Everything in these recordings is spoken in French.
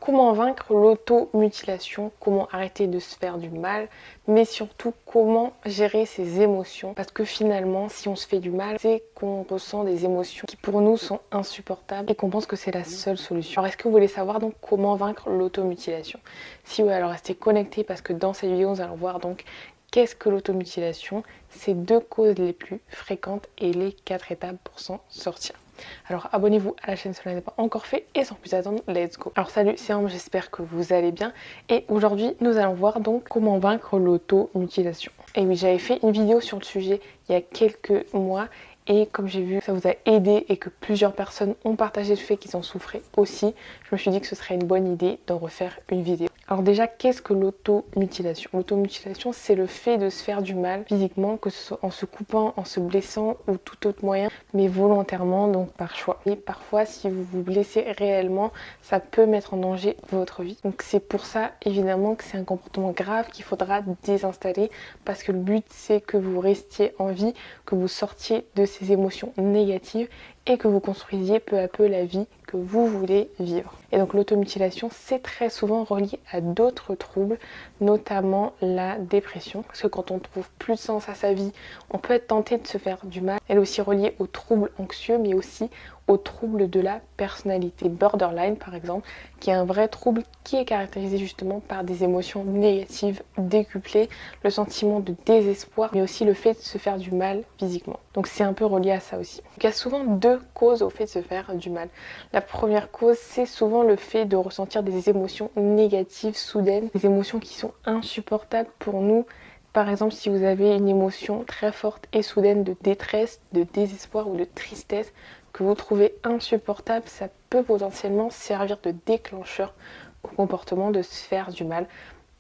comment vaincre l'automutilation, comment arrêter de se faire du mal, mais surtout comment gérer ses émotions. Parce que finalement, si on se fait du mal, c'est qu'on ressent des émotions qui pour nous sont insupportables et qu'on pense que c'est la seule solution. Alors est-ce que vous voulez savoir donc comment vaincre l'automutilation? Si oui, alors restez connectés parce que dans cette vidéo, nous allons voir donc qu'est-ce que l'automutilation, ces 2 causes les plus fréquentes et les 4 étapes pour s'en sortir. Alors abonnez-vous à la chaîne si ce n'est pas encore fait et sans plus attendre, let's go. Alors salut, c'est Ambre, j'espère que vous allez bien et aujourd'hui nous allons voir donc comment vaincre l'automutilation. Et oui, j'avais fait une vidéo sur le sujet il y a quelques mois et comme j'ai vu que ça vous a aidé et que plusieurs personnes ont partagé le fait qu'ils en souffraient aussi, je me suis dit que ce serait une bonne idée d'en refaire une vidéo. Alors déjà, qu'est-ce que l'automutilation? L'automutilation, c'est le fait de se faire du mal physiquement, que ce soit en se coupant, en se blessant ou tout autre moyen, mais volontairement, donc par choix. Et parfois, si vous vous blessez réellement, ça peut mettre en danger votre vie. Donc c'est pour ça, évidemment, que c'est un comportement grave qu'il faudra désinstaller parce que le but, c'est que vous restiez en vie, que vous sortiez de ces émotions négatives et que vous construisiez peu à peu la vie que vous voulez vivre. Et donc l'automutilation, c'est très souvent relié à d'autres troubles, notamment la dépression. Parce que quand on trouve plus de sens à sa vie, on peut être tenté de se faire du mal. Elle est aussi reliée aux troubles anxieux, mais aussi aux troubles de la personnalité. Borderline, par exemple, qui est un vrai trouble qui est caractérisé justement par des émotions négatives décuplées, le sentiment de désespoir, mais aussi le fait de se faire du mal physiquement. Donc c'est un peu relié à ça aussi. Donc, il y a souvent 2 causes au fait de se faire du mal. La première cause, c'est souvent le fait de ressentir des émotions négatives soudaines, des émotions qui sont insupportables pour nous. Par exemple, si vous avez une émotion très forte et soudaine de détresse, de désespoir ou de tristesse que vous trouvez insupportable, ça peut potentiellement servir de déclencheur au comportement de se faire du mal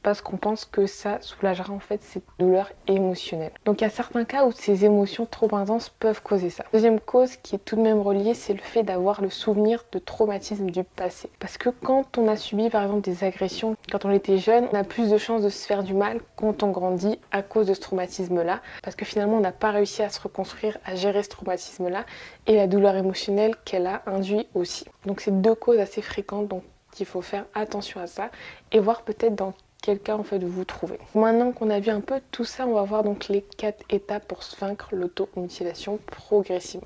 parce qu'on pense que ça soulagera en fait cette douleur émotionnelle. Donc il y a certains cas où ces émotions trop intenses peuvent causer ça. Deuxième cause qui est tout de même reliée, c'est le fait d'avoir le souvenir de traumatisme du passé. Parce que quand on a subi par exemple des agressions, quand on était jeune, on a plus de chances de se faire du mal quand on grandit à cause de ce traumatisme-là. Parce que finalement on n'a pas réussi à se reconstruire, à gérer ce traumatisme-là et la douleur émotionnelle qu'elle a induit aussi. Donc c'est 2 causes assez fréquentes, donc il faut faire attention à ça et voir peut-être dans quel cas en fait vous trouvez. Maintenant qu'on a vu un peu tout ça, on va voir donc les 4 étapes pour vaincre l'automutilation progressivement.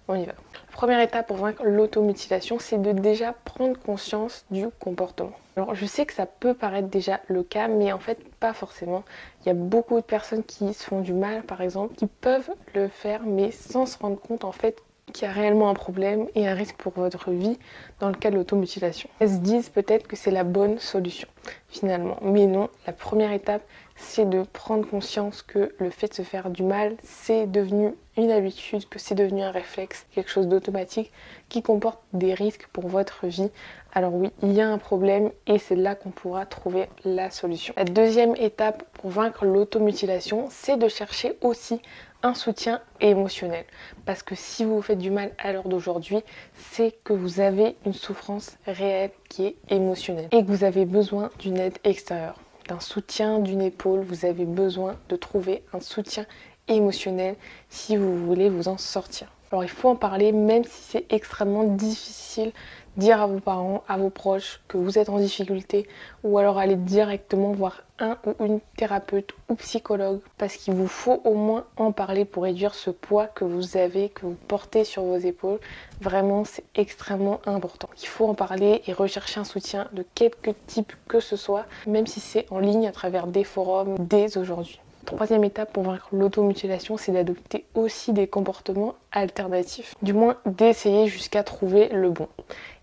On y va. La première étape pour vaincre l'automutilation, c'est de déjà prendre conscience du comportement. Alors je sais que ça peut paraître déjà le cas, mais en fait pas forcément. Il y a beaucoup de personnes qui se font du mal par exemple, qui peuvent le faire mais sans se rendre compte en fait qu'il y a réellement un problème et un risque pour votre vie dans le cas de l'automutilation. Elles se disent peut-être que c'est la bonne solution finalement, mais non, la première étape c'est de prendre conscience que le fait de se faire du mal c'est devenu une habitude, que c'est devenu un réflexe, quelque chose d'automatique qui comporte des risques pour votre vie. Alors oui, il y a un problème et c'est là qu'on pourra trouver la solution. La deuxième étape pour vaincre l'automutilation, c'est de chercher aussi un soutien émotionnel. Parce que si vous vous faites du mal à l'heure d'aujourd'hui, c'est que vous avez une souffrance réelle qui est émotionnelle et que vous avez besoin d'une aide extérieure, d'un soutien, d'une épaule. Vous avez besoin de trouver un soutien émotionnel si vous voulez vous en sortir. Alors il faut en parler même si c'est extrêmement difficile. Dire à vos parents, à vos proches que vous êtes en difficulté ou alors aller directement voir un ou une thérapeute ou psychologue parce qu'il vous faut au moins en parler pour réduire ce poids que vous avez, que vous portez sur vos épaules. Vraiment, c'est extrêmement important. Il faut en parler et rechercher un soutien de quelque type que ce soit, même si c'est en ligne à travers des forums dès aujourd'hui. Troisième étape pour vaincre l'automutilation, c'est d'adopter aussi des comportements alternatifs. Du moins d'essayer jusqu'à trouver le bon.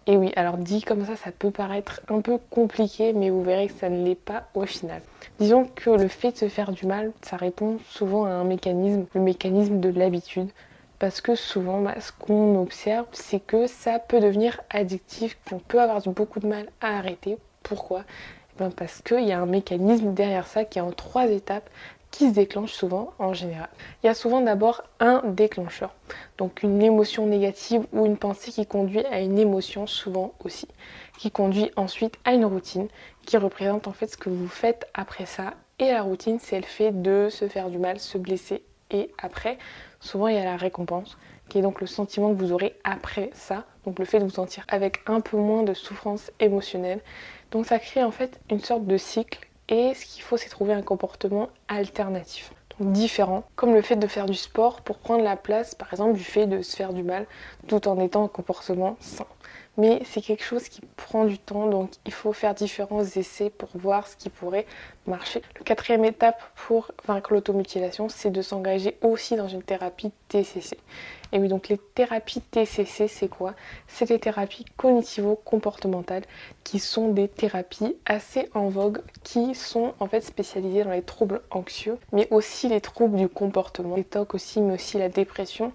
Et oui, alors dit comme ça peut paraître un peu compliqué, mais vous verrez que ça ne l'est pas au final. Disons que le fait de se faire du mal, ça répond souvent à un mécanisme, le mécanisme de l'habitude. Parce que souvent, ce qu'on observe, c'est que ça peut devenir addictif, qu'on peut avoir beaucoup de mal à arrêter. Pourquoi ? Parce qu'il y a un mécanisme derrière ça qui est en 3 étapes qui se déclenche souvent en général. Il y a souvent d'abord un déclencheur, donc une émotion négative ou une pensée qui conduit à une émotion souvent aussi, qui conduit ensuite à une routine qui représente en fait ce que vous faites après ça. Et la routine, c'est le fait de se faire du mal, se blesser et après, souvent il y a la récompense qui est donc le sentiment que vous aurez après ça, donc le fait de vous sentir avec un peu moins de souffrance émotionnelle. Donc ça crée en fait une sorte de cycle et ce qu'il faut c'est trouver un comportement alternatif, donc différent, comme le fait de faire du sport pour prendre la place par exemple du fait de se faire du mal tout en étant un comportement sain. Mais c'est quelque chose qui prend du temps, donc il faut faire différents essais pour voir ce qui pourrait marcher. La quatrième étape pour vaincre l'automutilation, c'est de s'engager aussi dans une thérapie TCC. Et oui, donc les thérapies TCC, c'est quoi? C'est des thérapies cognitivo-comportementales qui sont des thérapies assez en vogue, qui sont en fait spécialisées dans les troubles anxieux, mais aussi les troubles du comportement, les TOC aussi, mais aussi la dépression.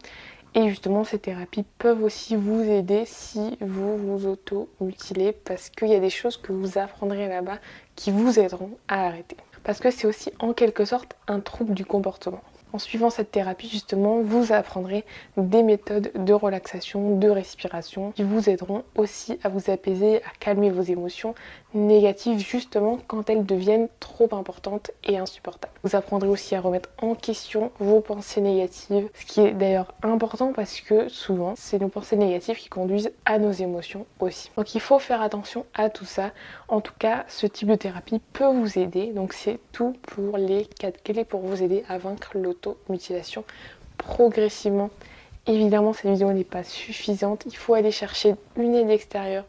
Et justement, ces thérapies peuvent aussi vous aider si vous vous auto-mutilez parce qu'il y a des choses que vous apprendrez là-bas qui vous aideront à arrêter. Parce que c'est aussi en quelque sorte un trouble du comportement. En suivant cette thérapie, justement, vous apprendrez des méthodes de relaxation, de respiration qui vous aideront aussi à vous apaiser, à calmer vos émotions négatives justement quand elles deviennent trop importantes et insupportables. Vous apprendrez aussi à remettre en question vos pensées négatives, ce qui est d'ailleurs important parce que souvent, c'est nos pensées négatives qui conduisent à nos émotions aussi. Donc il faut faire attention à tout ça. En tout cas, ce type de thérapie peut vous aider. Donc c'est tout pour les 4 clés pour vous aider à vaincre l'automutilation progressivement. Évidemment, cette vidéo n'est pas suffisante. Il faut aller chercher une aide extérieure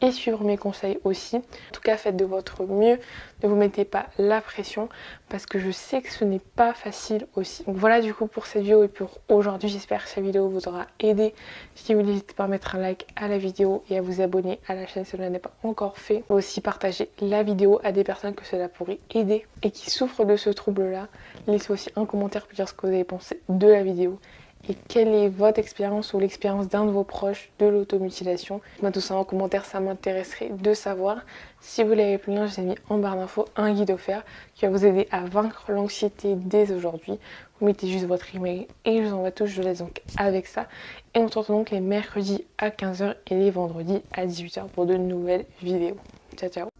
et suivre mes conseils aussi. En tout cas, faites de votre mieux. Ne vous mettez pas la pression parce que je sais que ce n'est pas facile aussi. Donc voilà du coup pour cette vidéo et pour aujourd'hui. J'espère que cette vidéo vous aura aidé. Si vous n'hésitez pas à mettre un like à la vidéo et à vous abonner à la chaîne si cela n'est pas encore fait. Aussi partager la vidéo à des personnes que cela pourrait aider et qui souffrent de ce trouble-là. Laissez aussi un commentaire pour dire ce que vous avez pensé de la vidéo. Et quelle est votre expérience ou l'expérience d'un de vos proches de l'automutilation? Moi tout ça en commentaire, ça m'intéresserait de savoir. Si vous l'avez plus loin, je vous ai mis en barre d'infos un guide offert qui va vous aider à vaincre l'anxiété dès aujourd'hui. Vous mettez juste votre email et je vous envoie tout, je vous laisse donc avec ça. Et on se retrouve donc les mercredis à 15h et les vendredis à 18h pour de nouvelles vidéos. Ciao ciao!